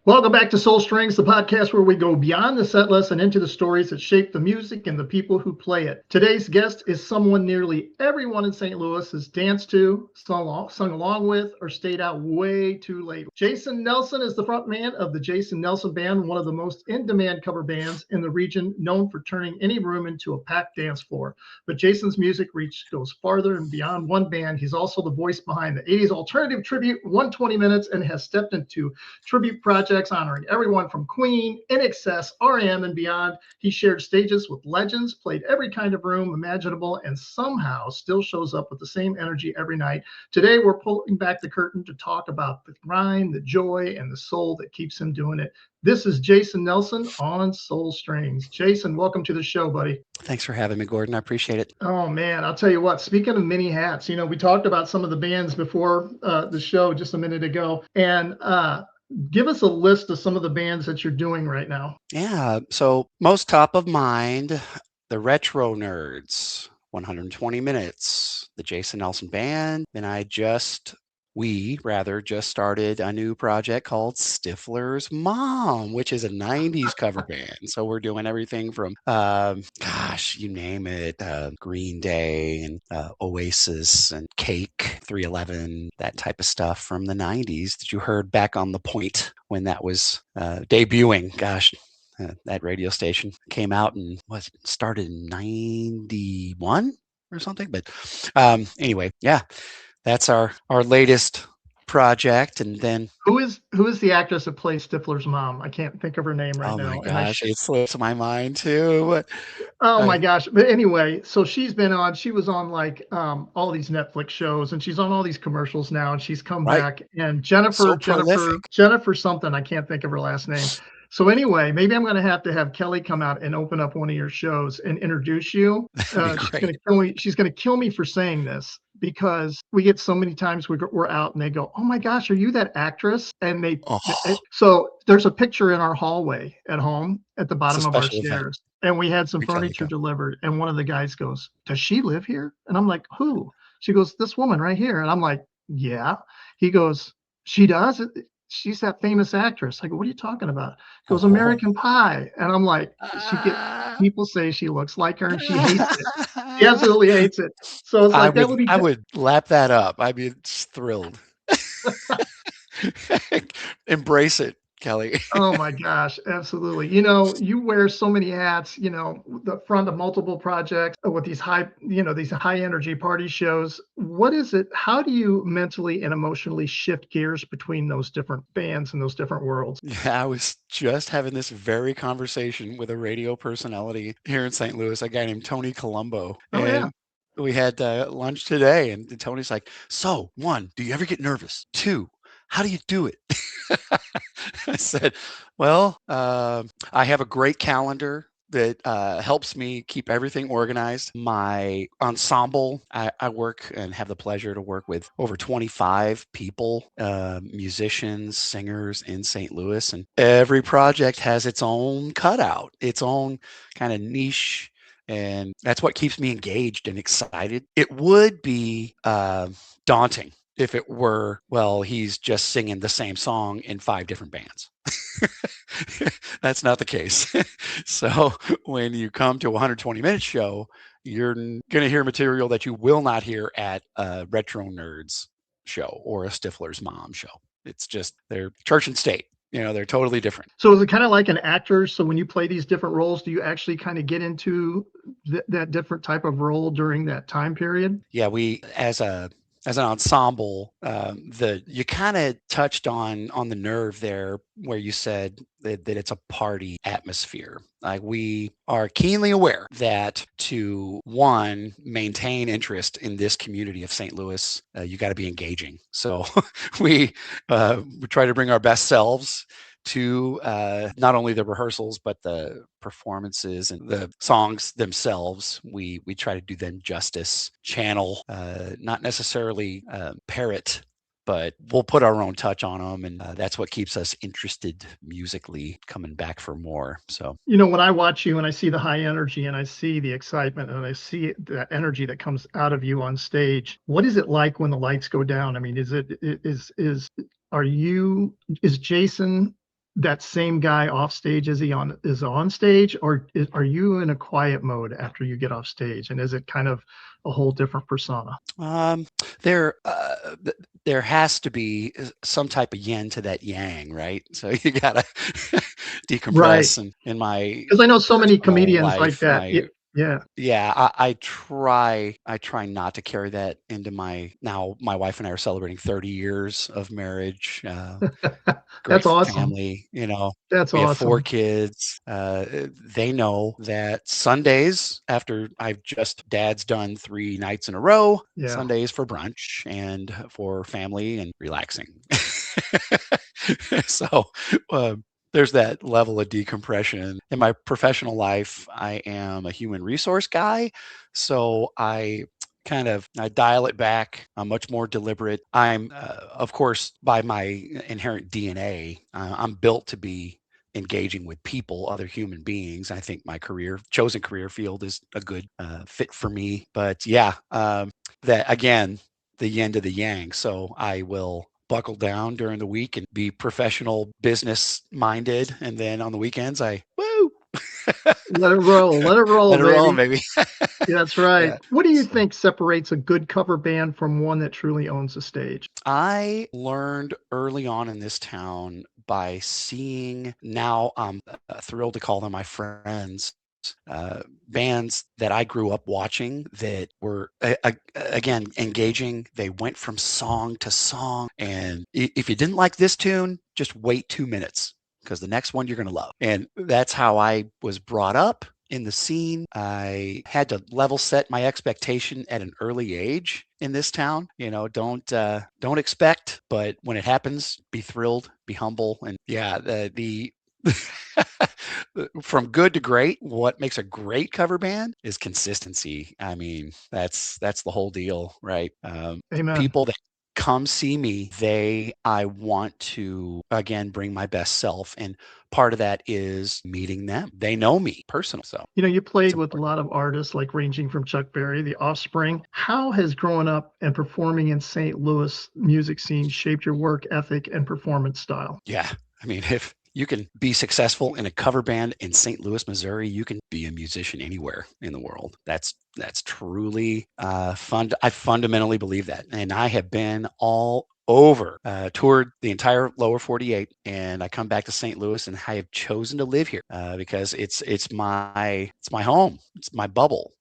Welcome back to Soul Strings, the podcast where we go beyond the set list and into the stories that shape the music and the people who play it. Today's guest is someone nearly everyone in St. Louis has danced to, sung along with, or stayed out way too late. Jason Nelson is the front man of the Jason Nelson Band, one of the most in-demand cover bands in the region, known for turning any room into a packed dance floor. But Jason's music reach goes farther and beyond one band. He's also the voice behind the 80s alternative tribute, 120 Minutes, and has stepped into tribute projects honoring everyone from Queen, INXS, REM, and beyond. He shared stages with legends, played every kind of room imaginable, and somehow still shows up with the same energy every night. Today, we're pulling back the curtain to talk about the grind, the joy, and the soul that keeps him doing it. This is Jason Nelson on Soul Strings. Jason, welcome to the show, buddy. Thanks for having me, Gordon. I appreciate it. Oh, man, I'll tell you what, speaking of mini hats, we talked about some of the bands before the show just a minute ago, and give us a list of some of the bands that you're doing right now. Yeah, so most top of mind, the Retro Nerds, 120 Minutes, the Jason Nelson Band. Then we just started a new project called Stifler's Mom, which is a 90s cover band. So we're doing everything from, you name it, Green Day and Oasis and Cake, 311, that type of stuff from the 90s that you heard back on The Point when that was debuting. Gosh, that radio station came out and started in 91 or something. But anyway, yeah. That's our latest project. And then who is the actress that plays Stifler's mom? I can't think of her name right now. Oh my gosh, it slips my mind too. Oh my gosh. But anyway, so she was on like all these Netflix shows, and she's on all these commercials now, and she's come back. And Jennifer something, I can't think of her last name. So anyway, maybe I'm going to have Kelly come out and open up one of your shows and introduce you. She's going to kill me for saying this, because we get so many times we're out and they go, "Oh my gosh, are you that actress?" And so there's a picture in our hallway at home at the bottom of our stairs, and we had some furniture delivered, and one of the guys goes, "Does she live here?" And I'm like, "Who?" She goes, "This woman right here." And I'm like, "Yeah." He goes, "She does? She's that famous actress." I go, "What are you talking about?" He goes, "American Pie." And I'm like, people say she looks like her, and she hates it. She absolutely hates it. So it's like I would lap that up. I'd be thrilled. Embrace it, Kelly. Oh my gosh, absolutely. You wear so many hats, the front of multiple projects with these high energy party shows. What is it? How do you mentally and emotionally shift gears between those different bands and those different worlds? Yeah, I was just having this very conversation with a radio personality here in St. Louis, a guy named Tony Colombo. Oh, yeah. We had lunch today, and Tony's like, "So, 1, do you ever get nervous? 2, how do you do it?" I said, "Well, I have a great calendar that helps me keep everything organized. My ensemble, I work and have the pleasure to work with over 25 people, musicians, singers in St. Louis, and every project has its own cutout, its own kind of niche. And that's what keeps me engaged and excited. It would be daunting if it were, well, he's just singing the same song in 5 different bands. That's not the case. So when you come to a 120-minute show, you're going to hear material that you will not hear at a Retro Nerds show or a Stifler's Mom show. It's just, they're church and state. They're totally different. So is it kind of like an actor? So when you play these different roles, do you actually kind of get into that different type of role during that time period? Yeah, we, as an ensemble, you kind of touched on the nerve there where you said that it's a party atmosphere. Like, we are keenly aware that to maintain interest in this community of St. Louis, you got to be engaging. So we try to bring our best selves to not only the rehearsals, but the performances and the songs themselves. We try to do them justice, channel, not necessarily parrot, but we'll put our own touch on them. And that's what keeps us interested musically, coming back for more. So, when I watch you and I see the high energy and I see the excitement and I see that energy that comes out of you on stage, what is it like when the lights go down? I mean, is Jason that same guy off stage as he on stage, or are you in a quiet mode after you get off stage, and is it kind of a whole different persona? Um, there, there has to be some type of yin to that yang, right? So you gotta Right. decompress. And in my Because I know so many personal comedians like life, that. Yeah. yeah, I try not to carry that into my wife and I are celebrating 30 years of marriage. Great That's awesome. family, That's we have 4 awesome. kids. They know that Sundays, after I've just dad's done 3 nights in a row, Yeah. Sundays for brunch and for family and relaxing. So, there's that level of decompression. In my professional life, I am a human resource guy, so I dial it back. I'm much more deliberate. I'm, of course, by my inherent DNA, I'm built to be engaging with people, other human beings. I think my chosen career field is a good fit for me. But yeah, that again, the yin to the yang. So I will buckle down during the week and be professional, business minded, and then on the weekends, I woo, Let it roll. Let it roll, let it roll, baby. maybe. That's right. Yeah. What do you So think separates a good cover band from one that truly owns the stage? I learned early on in this town by seeing, now I'm thrilled to call them my friends, bands that I grew up watching that were, again, engaging. They went from song to song. And if you didn't like this tune, just wait 2 minutes because the next one you're going to love. And that's how I was brought up in the scene. I had to level set my expectation at an early age in this town. Don't expect, but when it happens, be thrilled, be humble, and yeah, the from good to great. What makes a great cover band is consistency. I mean, that's the whole deal, right? Amen. People that come see me, I want to again bring my best self, and part of that is meeting them. They know me personally, so You it's played with a important. lot of artists, like ranging from Chuck Berry, The Offspring. How has growing up and performing in St. Louis music scene shaped your work ethic and performance style? Yeah. I mean, if you can be successful in a cover band in St. Louis, Missouri, you can be a musician anywhere in the world. That's truly fun. I fundamentally believe that, and I have been all over, toured the entire lower 48, and I come back to St. Louis, and I have chosen to live here because it's my home, it's my bubble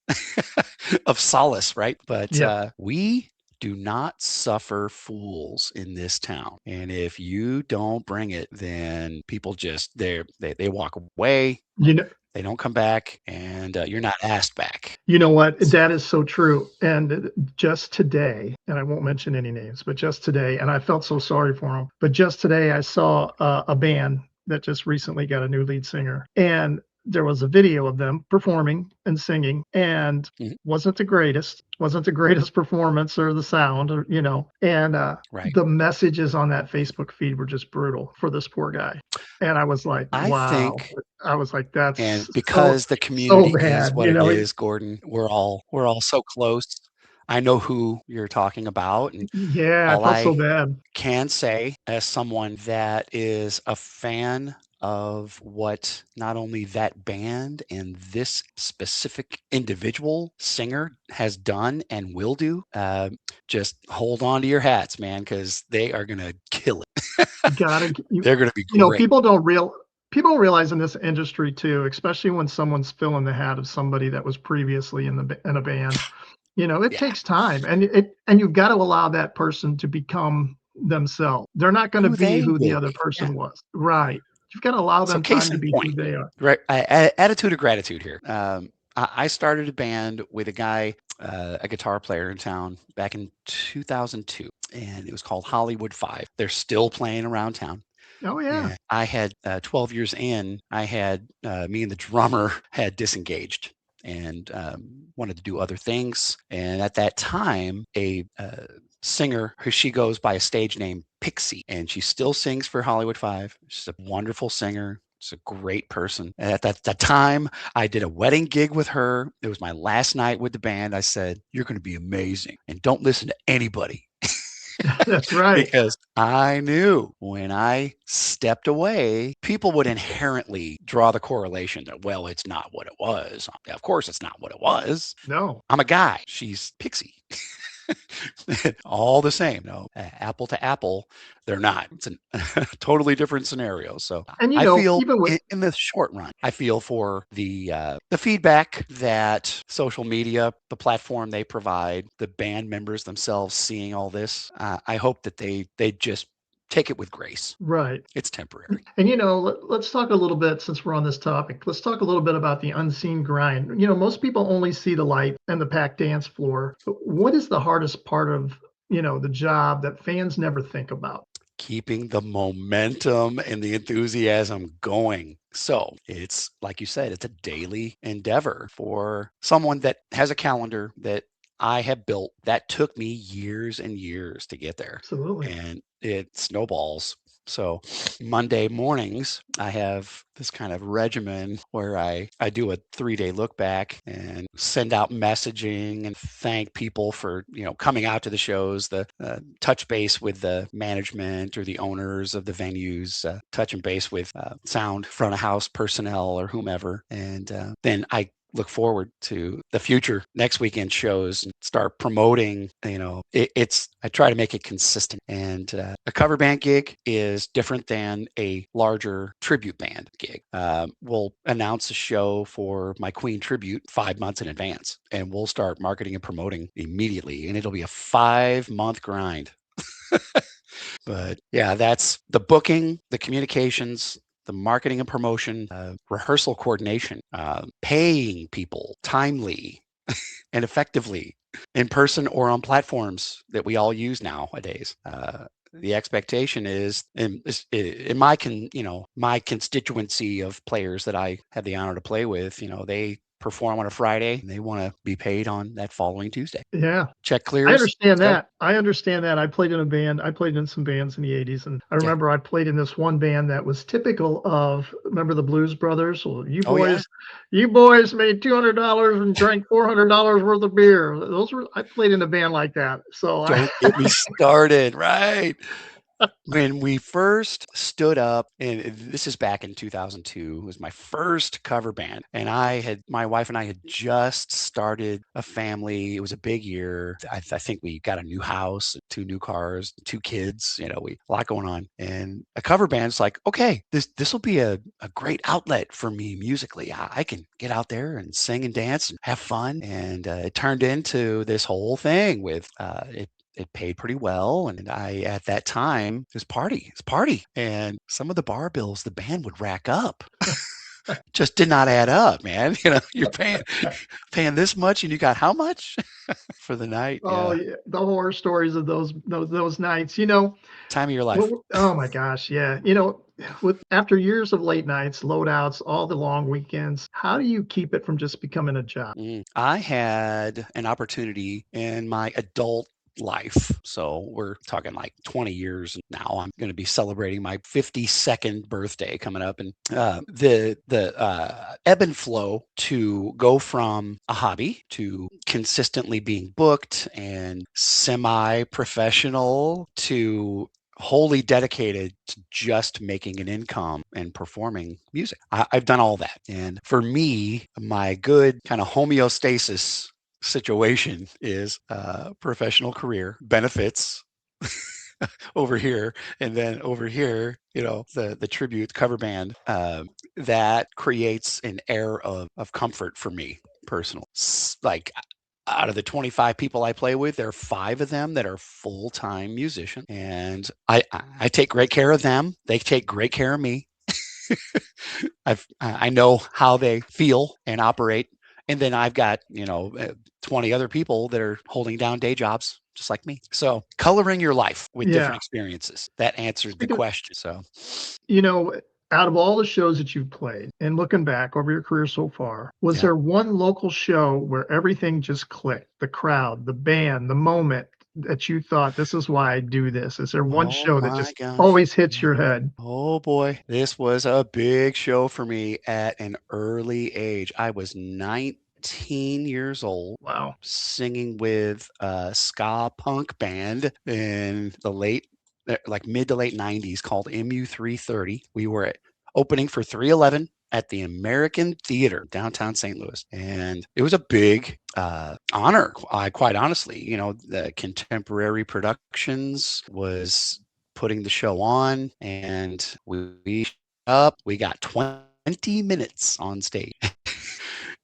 of solace, right? But Yeah. we do not suffer fools in this town. And if you don't bring it, then people just they walk away. You know, They don't come back, and you're not asked back. you know what? So That is so true. And just today, and I won't mention any names, but just today, and I felt so sorry for them. But just today, I saw a band that just recently got a new lead singer, and there was a video of them performing and singing, and mhm, wasn't the greatest performance or the sound, and right. the messages on that Facebook feed were just brutal for this poor guy. And I was like, I wow. think, I was like, that's and so because the so community is bad. what it is, Gordon, we're all so close. I know who you're talking about, and Yeah, I all felt so I bad. can say as someone that is a fan of what not only that band and this specific individual singer has done and will do, just hold on to your hats, man, because they are going to kill it. You gotta you They're going to be you know, great. people don't realize in this industry too, especially when someone's filling the hat of somebody that was previously in a band, it Yeah. takes time, and you've got to allow that person to become themselves. They're not gonna Who be they who the will other be. Yeah. person was. Right. You've got to allow So, them case time to in be point, who they are. right? Attitude of gratitude here. I started a band with a guy, a guitar player in town back in 2002, and it was called Hollywood Five. They're still playing around town. Oh, yeah. And I had 12 years in, me and the drummer had disengaged and wanted to do other things. And at that time, a singer who she goes by a stage name Pixie, and she still sings for Hollywood Five. She's a wonderful singer. She's a great person. And at that time, I did a wedding gig with her. It was my last night with the band. I said, "You're going to be amazing, and don't listen to anybody." That's right. because I knew when I stepped away, people would inherently draw the correlation that, well, it's not what it was. Of course, it's not what it was. No. I'm a guy. She's Pixie. All the same, no, apple to apple, they're not. It's a totally different scenario. So And I feel even with in the short run, I feel for the feedback that social media, the platform they provide, the band members themselves seeing all this. I hope that they just take it with grace. right. It's temporary. And let's talk a little bit since we're on this topic. Let's talk a little bit about the unseen grind. Most people only see the light and the packed dance floor. But what is the hardest part of, the job that fans never think about? Keeping the momentum and the enthusiasm going. So it's like you said, it's a daily endeavor for someone that has a calendar that I have built that took me years and years to get there. Absolutely. And it snowballs. So Monday mornings, I have this kind of regimen where I do a 3-day look back and send out messaging and thank people for coming out to the shows, the touch base with the management or the owners of the venues, touching base with sound front of house personnel or whomever, and then I look forward to the future next weekend shows and start promoting. I try to make it consistent. And a cover band gig is different than a larger tribute band gig. We'll announce a show for my Queen tribute 5 months in advance, and we'll start marketing and promoting immediately. And it'll be a 5-month grind. But yeah, that's the booking, the communications, the marketing and promotion, rehearsal coordination, paying people timely and effectively in person or on platforms that we all use nowadays. The expectation is in my constituency of players that I have the honor to play with, they perform on a Friday and they want to be paid on that following Tuesday. Yeah. Check I clears. understand Let's go. that. I understand that. I played in a band. I played in some bands in the 80s. And I Yeah. remember I played in this one band that was typical of, remember the Blues Brothers? Well, Oh yeah. you boys made $200 and drank $400 worth of beer. I played in a band like that. So Don't get me started. Right. When we first stood up, and this is back in 2002, it was my first cover band. And my wife and I had just started a family. It was a big year. I think we got a new house, 2 new cars, 2 kids, a lot going on. And a cover band's like, okay, this will be a great outlet for me musically. I can get out there and sing and dance and have fun. And it turned into this whole thing with it paid pretty well. And at that time, it was party. It's party. And some of the bar bills the band would rack up just did not add up, man. You're paying this much and you got how much for the night? oh Yeah. yeah, the horror stories of those nights. Time of your life. Oh my gosh, yeah. With after years of late nights, loadouts, all the long weekends, how do you keep it from just becoming a job? I had an opportunity in my adult life. So we're talking like 20 years now. I'm going to be celebrating my 52nd birthday coming up, and the ebb and flow to go from a hobby to consistently being booked and semi-professional to wholly dedicated to just making an income and performing music. I've done all that. And for me, my good kind of homeostasis situation is professional career benefits over here, and then over here, the tribute cover band, that creates an air of comfort for me personally. Like out of the 25 people I play with, there are 5 of them that are full-time musicians, and I take great care of them. They take great care of me. I know how they feel and operate, and then I've got 20 other people that are holding down day jobs just like me. So coloring your life with different Yeah. experiences, that answered the Speaking, question. So you know, out of all the shows that you've played and looking back over your career so far, was yeah. there one local show where everything just clicked? The crowd, the band, the moment that you thought, this is why I do this? Is there one Oh show that my just gosh. always hits Yeah. your head? Oh boy, this was a big show for me at an early age. I was 19 17 years old, Wow. singing with a ska punk band in the like mid to late 90s called MU330. We were opening for 311 at the American Theater downtown St. Louis, and it was a big honor. Quite honestly, the Contemporary Productions was putting the show on, and we got 20 minutes on stage.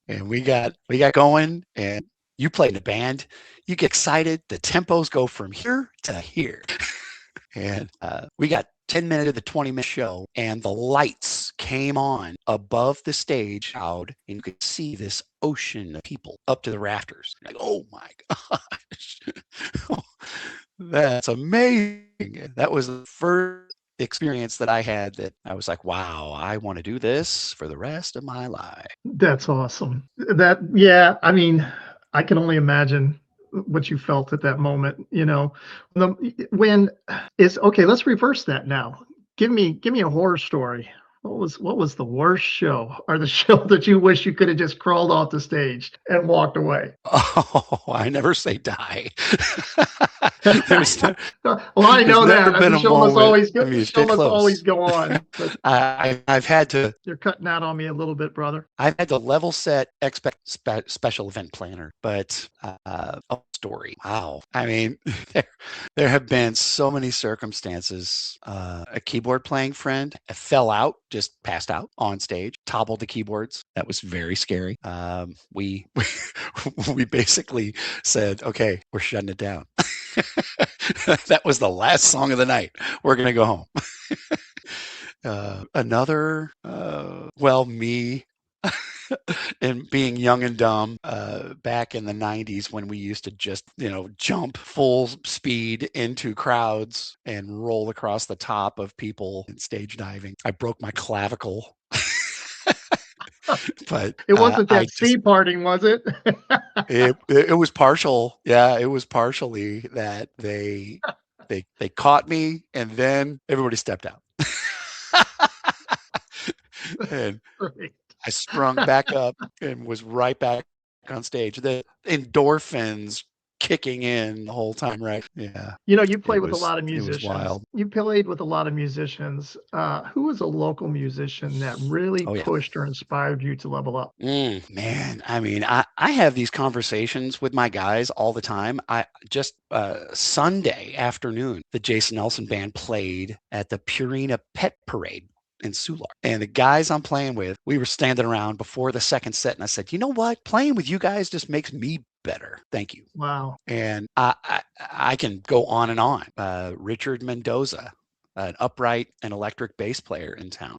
And we got going, and you play in the band, you get excited, the tempos go from here to here. And we got 10 minutes of the 20-minute show, and the lights came on above the stage out, and you could see this ocean of people up to the rafters. Like, oh my gosh. That's amazing. That was the first experience that I had that I was like, wow, I want to do this for the rest of my life. That's awesome. Yeah, I mean, I can only imagine what you felt at that moment, when is okay, let's reverse that now. Give me a horror story. What was the worst show or the show that you wish you could have just crawled off the stage and walked away? Oh, I never say die. there's, Well, I there's know never that. been The a show must moment. always go, I mean, the it's show been must always close. go on. But I've had to you're cutting out on me a little bit, brother. level set special event planner, but story. Wow. I mean, there have been so many circumstances. A keyboard playing friend fell out, just passed out on stage, toppled the keyboards. That was very scary. We we basically said, okay, we're shutting it down. That was the last song of the night. We're gonna go home. Me and being young and dumb back in the 90s when we used to just, jump full speed into crowds and roll across the top of people in stage diving. I broke my clavicle. But It wasn't I that just sea parting, was it? it was partial. Yeah, it was partially that they caught me, and then everybody stepped out. And Great. I sprung back up and was right back on stage. The endorphins kicking in the whole time, right? Yeah, You play with a lot of it was musicians. wild. You played with a lot of musicians. Who was a local musician that really Oh yeah. pushed or inspired you to level up? Man, I mean, I have these conversations with my guys all the time. I just Sunday afternoon, the Jason Nelson band played at the Purina Pet Parade in Solar. And the guys I'm playing with, we were standing around before the second set, and I said, you know what? Playing with you guys just makes me better. Thank you. Wow. And I can go on and on. Richard Mendoza, an upright and electric bass player in town,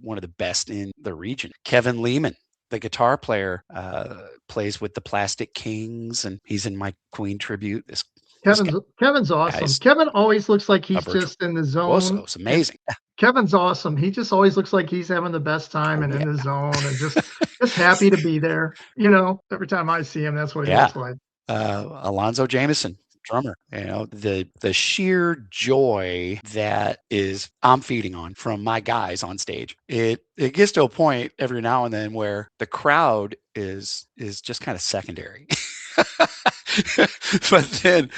one of the best in the region. Kevin Lehman, the guitar player, plays with the Plastic Kings, and he's in my Queen tribute. This Kevin's awesome. guy's Kevin always looks like a he's just in the virtuoso. zone. It's And amazing. Kevin's awesome. He just always looks like he's having the best time Oh and yeah, in the zone and just happy to be there. Every time I see him, that's what he yeah. looks like. Alonzo Jameson, drummer. The sheer joy that is I'm feeding on from my guys on stage. It gets to a point every now and then where the crowd is just kind of secondary. But then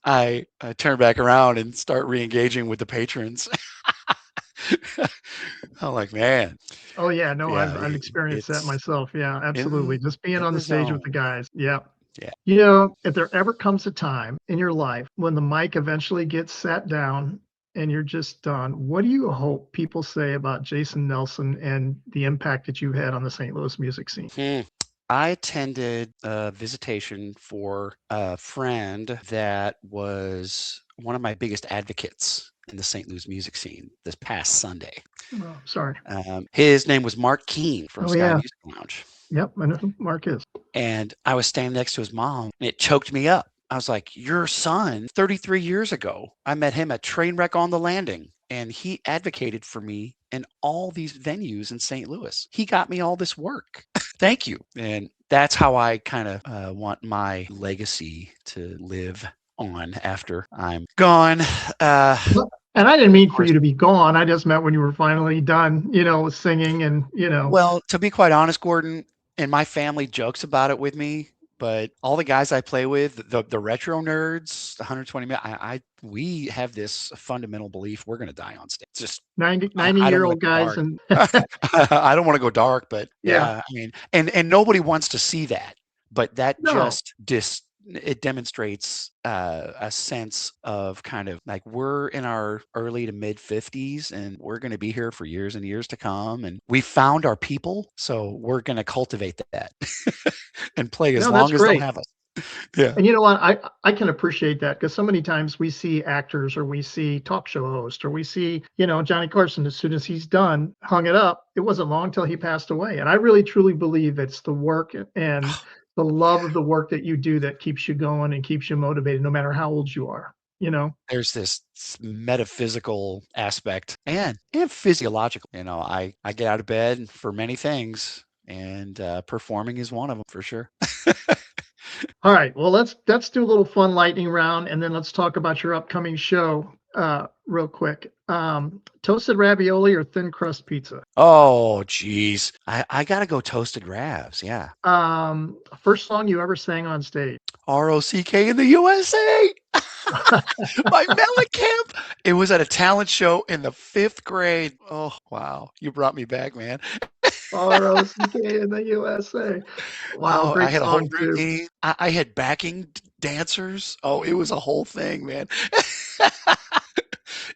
I turn back around and start re-engaging with the patrons. I'm like, man, Oh yeah, no, yeah, I've experienced that it's myself. Yeah, absolutely. in Just being on the the stage with the zone. guys. Yeah. Yeah. If there ever comes a time in your life when the mic eventually gets sat down and you're just done, what do you hope people say about Jason Nelson and the impact that you had on the St. Louis music scene? I attended a visitation for a friend that was one of my biggest advocates in the St. Louis music scene this past Sunday. Oh, sorry. His name was Mark Keene from Oh Sky yeah. Music Lounge. Yep, I know who Mark is. And I was standing next to his mom, and it choked me up. I was like, your son, 33 years ago, I met him at Trainwreck on the Landing, and he advocated for me in all these venues in St. Louis. He got me all this work. Thank you. And that's how I kind of want my legacy to live on after I'm gone. And I didn't mean for Course, you to be gone. I just meant when you were finally done, singing and. well, to be quite honest, Gordon, and my family jokes about it with me, but all the guys I play with, the retro nerds, the 120 minute, we have this fundamental belief we're going to die on stage. It's just 90, I don't want year-old to go guys dark. and I don't want to go dark, but yeah, yeah, I mean, and nobody wants to see that, but that no, just it demonstrates a sense of kind of like we're in our early to mid 50s and we're going to be here for years and years to come, and we found our people, so we're going to cultivate that and play as no, that's long as they'll great. have us. Yeah. And you know what? I can appreciate that because so many times we see actors or we see talk show hosts or we see, Johnny Carson, as soon as he's done, hung it up. It wasn't long till he passed away. And I really truly believe it's the work and the love of the work that you do that keeps you going and keeps you motivated no matter how old you are, you know? There's this metaphysical aspect and physiological. I get out of bed for many things, and performing is one of them for sure. All right. Well, let's do a little fun lightning round and then let's talk about your upcoming show real quick. Toasted ravioli or thin crust pizza? Oh, geez. I got to go toasted ravs. Yeah. First song you ever sang on stage? ROCK in the USA. My Mellencamp. It was at a talent show in the 5th grade. Oh, wow. You brought me back, man. ROCK in the USA. Wow, Oh, I great had a whole song too. routine. I had backing dancers. Oh, it was a whole thing, man.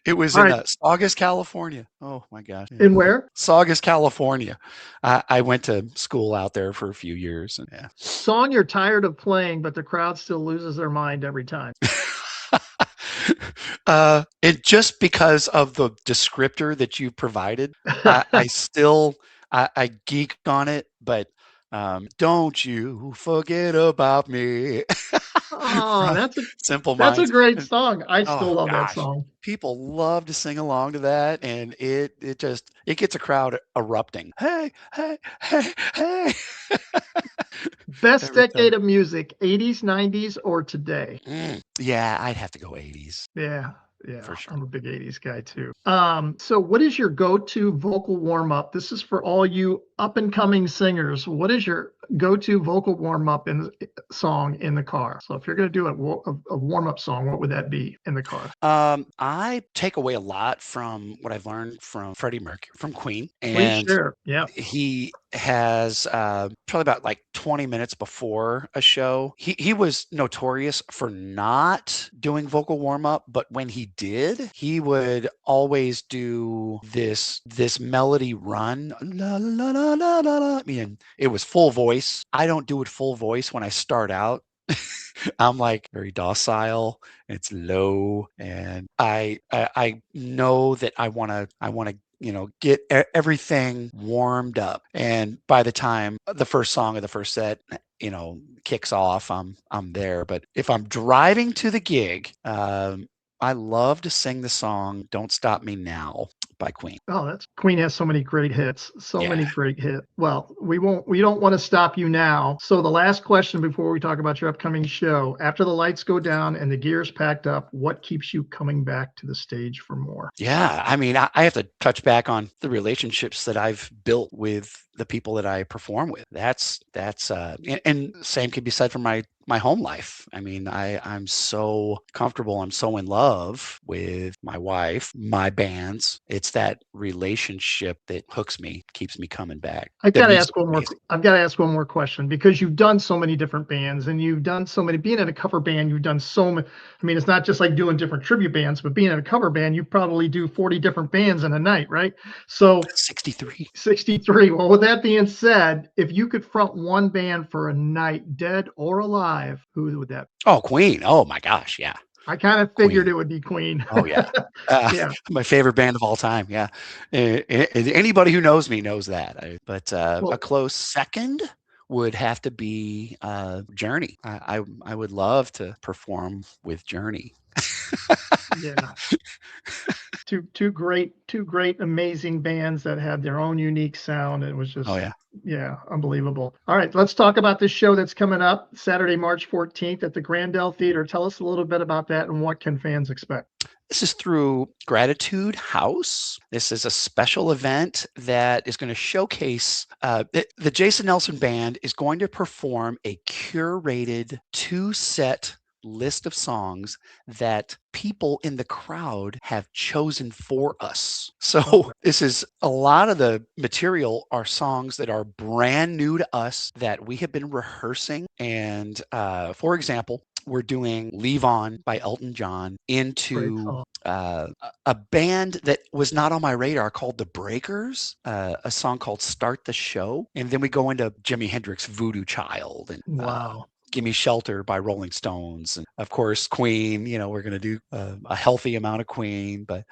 It was All in right. Saugus, California. Oh my gosh. Yeah. In where? Saugus, California. I went to school out there for a few years, and yeah. Song you're tired of playing, but the crowd still loses their mind every time. And just because of the descriptor that you provided, I still I geek on it, but don't you forget about me Oh, from Simple that's a Minds. great song. I Oh still love that gosh, song. people love to sing along to that, and it gets a crowd erupting. Hey, hey, hey, hey! Best Every time. decade of music, 80s, 90s, or today? Yeah, I'd have to go 80s Yeah, yeah, for sure. I'm a big 80s guy too. So what is your go-to vocal warm-up? This is for all you up-and-coming singers. What is your go-to vocal warm-up in song in the car? So if you're going to do a warm-up song, what would that be in the car? I take away a lot from what I've learned from Freddie Mercury, from Queen, Please and share. Yeah. he has probably about like 20 minutes before a show. He was notorious for not doing vocal warm up, but when he did, he would always do this melody run. La, la, la, la, la, la. I mean, it was full voice. I don't do it full voice when I start out. I'm like very docile. It's low, and I know that I want to get everything warmed up, and by the time the first song of the first set kicks off, I'm there. But if I'm driving to the gig, I love to sing the song "Don't Stop Me Now" by Queen. Oh, that's Queen has so many great hits. So Yeah. many great hits. Well, we don't want to stop you now. So the last question before we talk about your upcoming show, after the lights go down and the gear's packed up, what keeps you coming back to the stage for more? Yeah, I mean, I have to touch back on the relationships that I've built with the people that I perform with. And same can be said for my home life. I mean, I'm so comfortable. I'm so in love with my wife, my bands. It's that relationship that hooks me, keepes me coming back. I've The got to music ask one is more. amazing. I've got to ask one more question because you've done so many different bands and you've done so many. Being in a cover band, you've done so many. I mean, it's not just like doing different tribute bands, but being in a cover band, you probably do 40 different bands in a night, right? So 63. 63. Well, with that being said, if you could front one band for a night, dead or alive, who would that be? Oh, Queen. Oh my gosh. Yeah. I kind of figured Queen. it would be Queen. Oh yeah. Yeah. My favorite band of all time. Yeah. Anybody who knows me knows that. But a Well, close second would have to be Journey. I would love to perform with Journey. yeah. Two great, amazing bands that had their own unique sound. It was Oh just, yeah. yeah, unbelievable. All right, let's talk about this show that's coming up Saturday, March 14th at the Grandel Theater. Tell us a little bit about that and what can fans expect? This is through Gratitude House. This is a special event that is going to showcase the Jason Nelson Band is going to perform a curated 2-set list of songs that people in the crowd have chosen for us. So this is a lot of the material are songs that are brand new to us that we have been rehearsing. And for example, we're doing Leave On by Elton John Great into song. a band that was not on my radar called The Breakers, a song called Start the Show. And then we go into Jimi Hendrix, Voodoo Child, and Wow. Gimme Shelter by Rolling Stones. And of course, Queen, we're going to do a healthy amount of Queen, but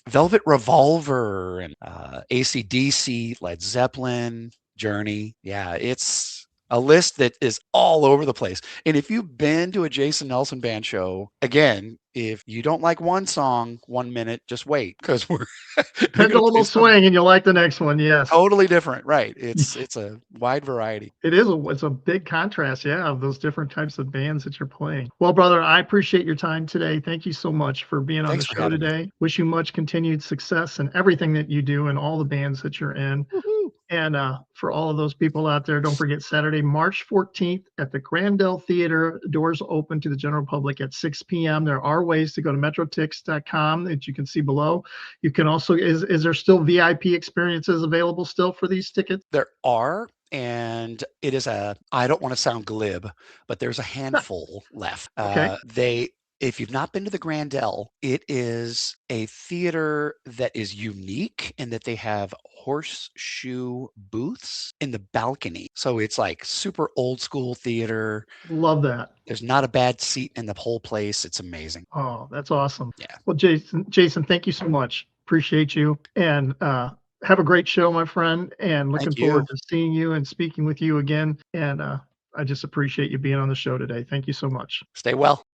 Velvet Revolver and AC/DC, Led Zeppelin, Journey. Yeah, it's a list that is all over the place. And if you've been to a Jason Nelson Band show, again, if you don't like one song 1 minute, just wait because they're going to Pendulum play will something swing and you'll like the next one. Yes. totally different. Right. It's a wide variety. It's a big contrast, yeah, of those different types of bands that you're playing. Well, brother, I appreciate your time today. Thank you so much for being on the Thanks for show having me. today. Wish you much continued success in everything that you do and all the bands that you're in. Woo-hoo. And for all of those people out there, don't forget Saturday, March 14th at the Grandel Theater. Doors open to the general public at 6 p.m. There are ways to go to metrotix.com that you can see below. You can also, is there still VIP experiences available still for these tickets? There are, and it is I don't want to sound glib, but there's a handful left. Okay. If you've not been to the Grandel, it is a theater that is unique in that they have horseshoe booths in the balcony. So it's like super old school theater. Love that. There's not a bad seat in the whole place. It's amazing. Oh, that's awesome. Yeah. Well, Jason, thank you so much. Appreciate you. And have a great show, my friend. And looking Thank forward you. to seeing you and speaking with you again. And I just appreciate you being on the show today. Thank you so much. Stay well.